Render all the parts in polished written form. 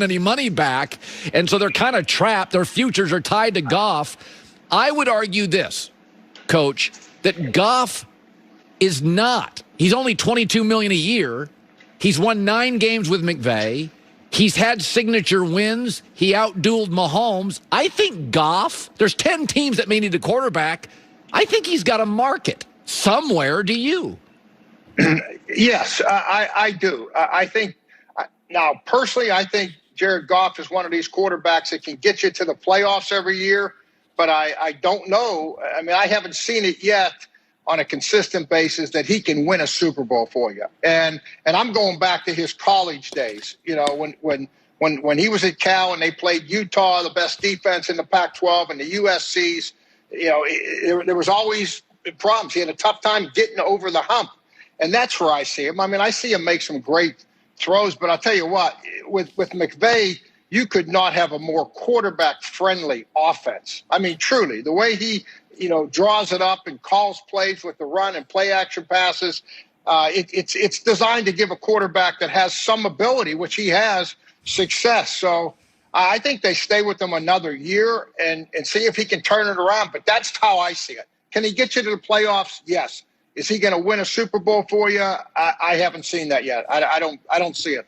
any money back, and so they're kind of trapped. Their futures are tied to Goff. I would argue this, Coach, that Goff is not. He's only $22 million a year. He's won 9 games with McVay. He's had signature wins. He outdueled Mahomes. I think Goff, there's 10 teams that may need a quarterback. I think he's got a market somewhere. Do you? Yes, I do. I think, now, personally, I think Jared Goff is one of these quarterbacks that can get you to the playoffs every year, but I don't know. I mean, I haven't seen it yet on a consistent basis that he can win a Super Bowl for you. And I'm going back to his college days, you know, when he was at Cal and they played Utah, the best defense in the Pac-12, and the USC's, you know, there was always problems. He had a tough time getting over the hump. And that's where I see him. I mean, I see him make some great throws, but I'll tell you what, with McVay, you could not have a more quarterback-friendly offense. I mean, truly, the way he, you know, draws it up and calls plays with the run and play-action passes, it's designed to give a quarterback that has some ability, which he has, success. So I think they stay with him another year and see if he can turn it around. But that's how I see it. Can he get you to the playoffs? Yes. Is he going to win a Super Bowl for you? I haven't seen that yet. I don't see it.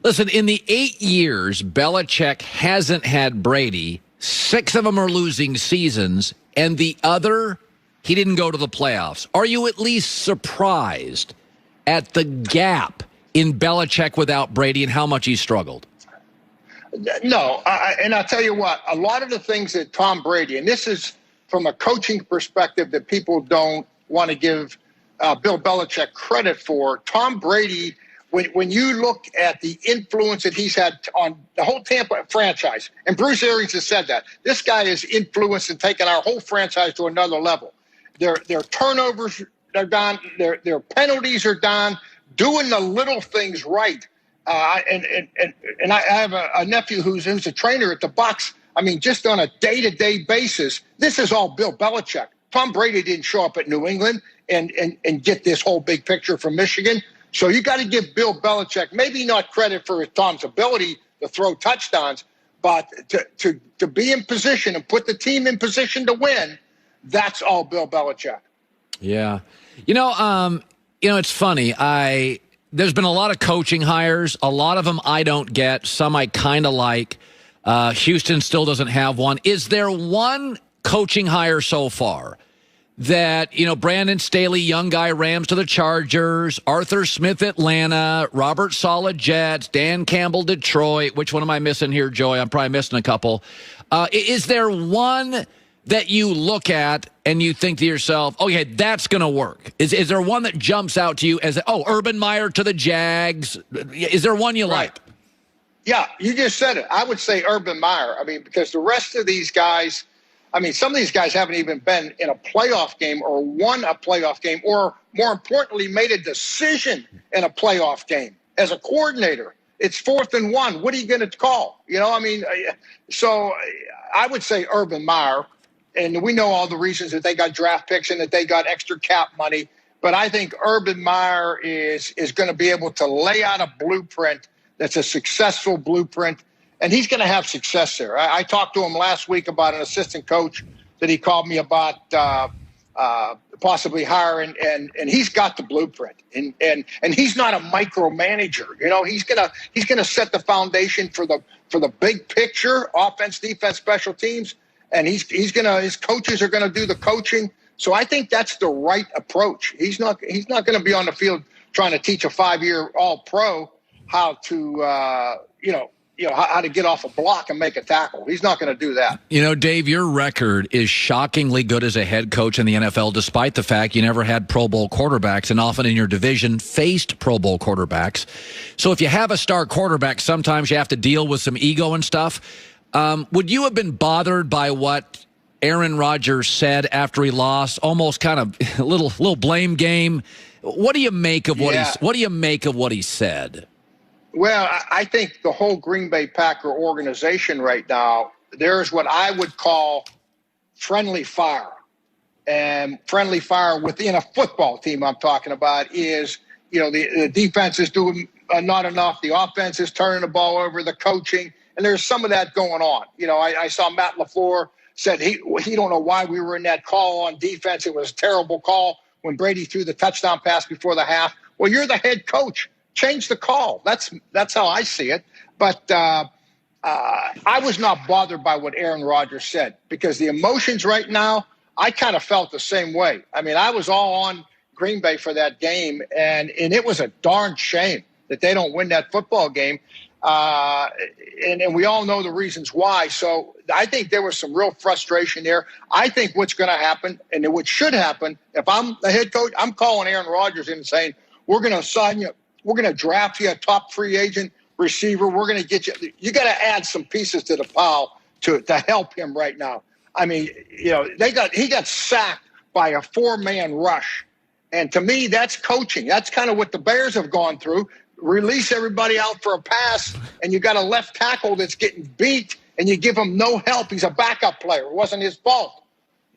Listen, in the 8 years Belichick hasn't had Brady, 6 of them are losing seasons, and the other, he didn't go to the playoffs. Are you at least surprised at the gap in Belichick without Brady and how much he struggled? No, and I'll tell you what, a lot of the things that Tom Brady, and this is from a coaching perspective that people don't want to give Bill Belichick credit for. Tom Brady, when you look at the influence that he's had on the whole Tampa franchise, and Bruce Arians has said that, this guy has influenced and taken our whole franchise to another level. Their turnovers are down, their penalties are down, doing the little things right. And I have a nephew who's a trainer at the Bucs. I mean, just on a day-to-day basis, this is all Bill Belichick. Tom Brady didn't show up at New England and get this whole big picture from Michigan. So you got to give Bill Belichick maybe not credit for Tom's ability to throw touchdowns, but to be in position and put the team in position to win, that's all Bill Belichick. Yeah. You know, it's funny. There's been a lot of coaching hires. A lot of them I don't get. Some I kind of like. Houston still doesn't have one. Is there one coaching hire so far that, you know, Brandon Staley, young guy, Rams to the Chargers, Arthur Smith, Atlanta, Robert Saleh, Jets, Dan Campbell, Detroit. Which one am I missing here, Joey? I'm probably missing a couple. Is there one that you look at and you think to yourself, oh, yeah, that's going to work? Is there one that jumps out to you as, Urban Meyer to the Jags? Is there one you like? Yeah, you just said it. I would say Urban Meyer. I mean, because the rest of these guys, I mean, some of these guys haven't even been in a playoff game or won a playoff game or, more importantly, made a decision in a playoff game. As a coordinator, it's 4th and 1. What are you going to call? You know, I mean, so I would say Urban Meyer. And we know all the reasons that they got draft picks and that they got extra cap money. But I think Urban Meyer is going to be able to lay out a blueprint that's a successful blueprint, and he's going to have success there. I talked to him last week about an assistant coach that he called me about possibly hiring, and he's got the blueprint, and he's not a micromanager. You know, he's gonna set the foundation for the big picture, offense, defense, special teams, and his coaches are gonna do the coaching. So I think that's the right approach. He's not going to be on the field trying to teach a 5-year All-Pro how to how to get off a block and make a tackle. He's not going to do that. You know, Dave, your record is shockingly good as a head coach in the NFL, despite the fact you never had Pro Bowl quarterbacks and often in your division faced Pro Bowl quarterbacks. So if you have a star quarterback, sometimes you have to deal with some ego and stuff. Would you have been bothered by what Aaron Rodgers said after he lost? Almost kind of a little blame game. What do you make of what he said? Well, I think the whole Green Bay Packer organization right now, there's what I would call friendly fire. And friendly fire within a football team I'm talking about is, you know, the defense is doing not enough. The offense is turning the ball over, the coaching, and there's some of that going on. I saw Matt LaFleur said he don't know why we were in that call on defense. It was a terrible call when Brady threw the touchdown pass before the half. Well, you're the head coach. Change the call. That's how I see it. But I was not bothered by what Aaron Rodgers said because the emotions right now, I kind of felt the same way. I mean, I was all on Green Bay for that game, and it was a darn shame that they don't win that football game. And we all know the reasons why. So I think there was some real frustration there. I think what's going to happen, and what should happen, if I'm the head coach, I'm calling Aaron Rodgers in and saying, we're going to sign you. We're going to draft you a top free agent receiver. We're going to get you. You got to add some pieces to the pile to help him right now. I mean, he got sacked by a 4-man rush. And to me, that's coaching. That's kind of what the Bears have gone through. Release everybody out for a pass, and you got a left tackle that's getting beat, and you give him no help. He's a backup player. It wasn't his fault.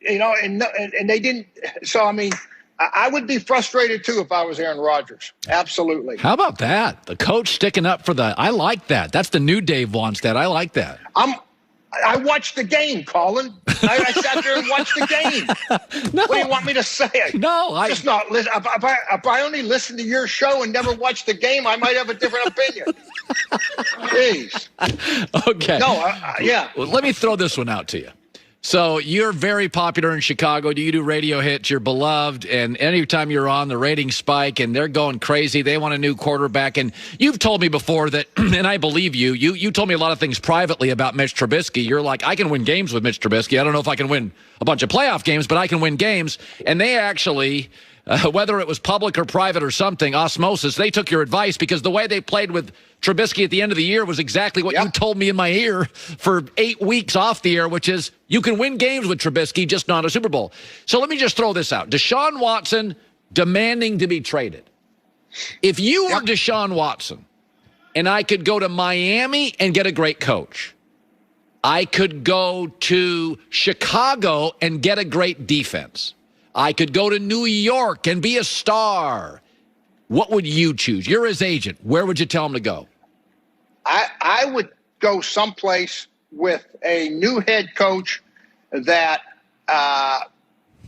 And they didn't. So, I mean, I would be frustrated, too, if I was Aaron Rodgers. Absolutely. How about that? The coach sticking up for I like that. That's the new Dave wants that. I like that. I watched the game, Colin. I sat there and watched the game. No. What do you want me to say? No, just not listen. If I only listened to your show and never watched the game, I might have a different opinion. Jeez. Okay. No, yeah. Well, let me throw this one out to you. So you're very popular in Chicago. You do radio hits. You're beloved. And anytime you're on, the ratings spike, and they're going crazy. They want a new quarterback. And you've told me before that, and I believe you. You told me a lot of things privately about Mitch Trubisky. You're like, I can win games with Mitch Trubisky. I don't know if I can win a bunch of playoff games, but I can win games. And they actually, whether it was public or private or something, osmosis, they took your advice because the way they played with Trubisky at the end of the year was exactly what you told me in my ear for 8 weeks off the air, which is you can win games with Trubisky, just not a Super Bowl. So let me just throw this out. Deshaun Watson demanding to be traded. If you were Deshaun Watson and I could go to Miami and get a great coach, I could go to Chicago and get a great defense, I could go to New York and be a star, what would you choose? You're his agent. Where would you tell him to go? I would go someplace with a new head coach that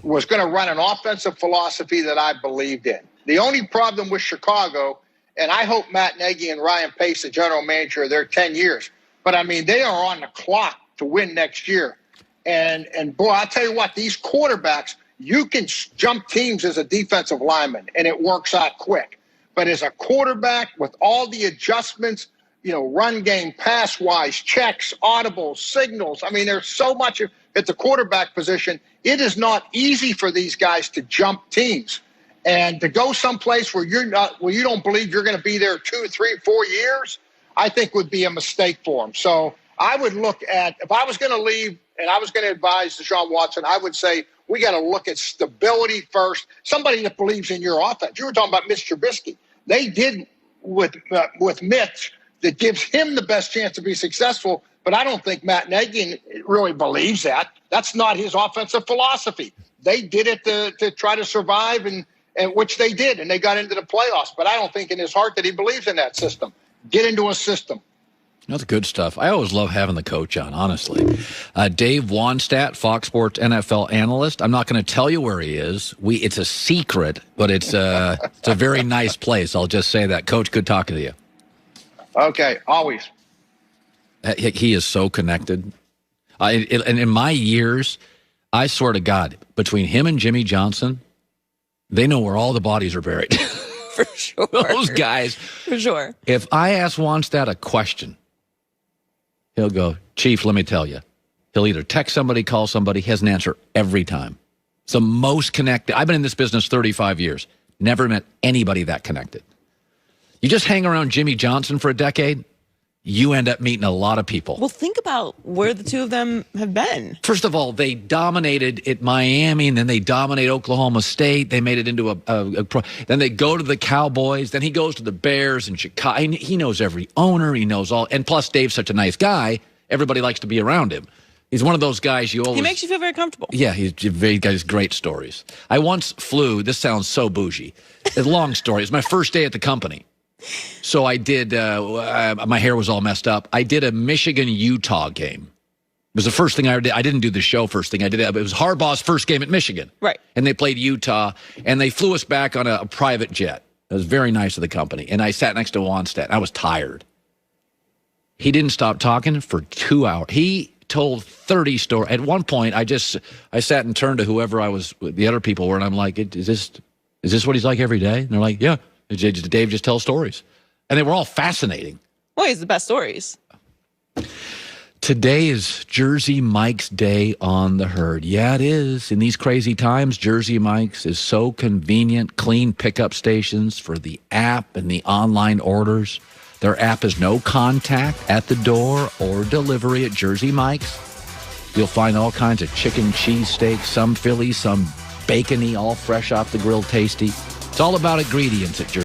was going to run an offensive philosophy that I believed in. The only problem with Chicago, and I hope Matt Nagy and Ryan Pace, the general manager, are there 10 years. But, I mean, they are on the clock to win next year. And boy, I'll tell you what, these quarterbacks, you can jump teams as a defensive lineman, and it works out quick. But as a quarterback, with all the adjustments, run game, pass-wise, checks, audibles, signals. I mean, there's so much at the quarterback position. It is not easy for these guys to jump teams. And to go someplace where you don't believe you're going to be there 2, 3, 4 years, I think would be a mistake for them. So I would look at, if I was going to leave and I was going to advise Deshaun Watson, I would say we got to look at stability first. Somebody that believes in your offense. You were talking about Mitch Trubisky. They did with Mitch that gives him the best chance to be successful. But I don't think Matt Nagy really believes that. That's not his offensive philosophy. They did it to try to survive, and which they did, and they got into the playoffs. But I don't think in his heart that he believes in that system. Get into a system. That's good stuff. I always love having the coach on, honestly. Dave Wannstedt, Fox Sports NFL analyst. I'm not going to tell you where he is. It's a secret, but it's a very nice place. I'll just say that. Coach, good talking to you. Okay, always. He is so connected. And in my years, I swear to God, between him and Jimmy Johnson, they know where all the bodies are buried. For sure. Those guys. For sure. If I ask Wannstedt a question, he'll go, Chief, let me tell you. He'll either text somebody, call somebody. He has an answer every time. It's the most connected. I've been in this business 35 years. Never met anybody that connected. You just hang around Jimmy Johnson for a decade, you end up meeting a lot of people. Well, think about where the two of them have been. First of all, they dominated at Miami, and then they dominate Oklahoma State. They made it into a pro. Then they go to the Cowboys. Then he goes to the Bears and Chicago. He knows every owner. He knows all. And plus, Dave's such a nice guy. Everybody likes to be around him. He's one of those guys you always... He makes you feel very comfortable. Yeah, he's got great stories. I once flew... This sounds so bougie. It's a long story. It was my first day at the company. So I did, my hair was all messed up. I did a Michigan-Utah game. It was the first thing I did. I didn't do the show first thing I did. It was Harbaugh's first game at Michigan. Right. And they played Utah, and they flew us back on a private jet. It was very nice of the company. And I sat next to Wannstedt. I was tired. He didn't stop talking for 2 hours. He told 30 stories. At one point, I sat and turned to whoever the other people were, and I'm like, is this what he's like every day? And they're like, yeah. Dave just tells stories. And they were all fascinating. Well, he's the best stories. Today is Jersey Mike's day on the herd. Yeah, it is. In these crazy times, Jersey Mike's is so convenient. Clean pickup stations for the app and the online orders. Their app is no contact at the door or delivery at Jersey Mike's. You'll find all kinds of chicken, cheese steaks, some Philly, some bacony, all fresh off the grill, tasty. It's all about ingredients at Jersey.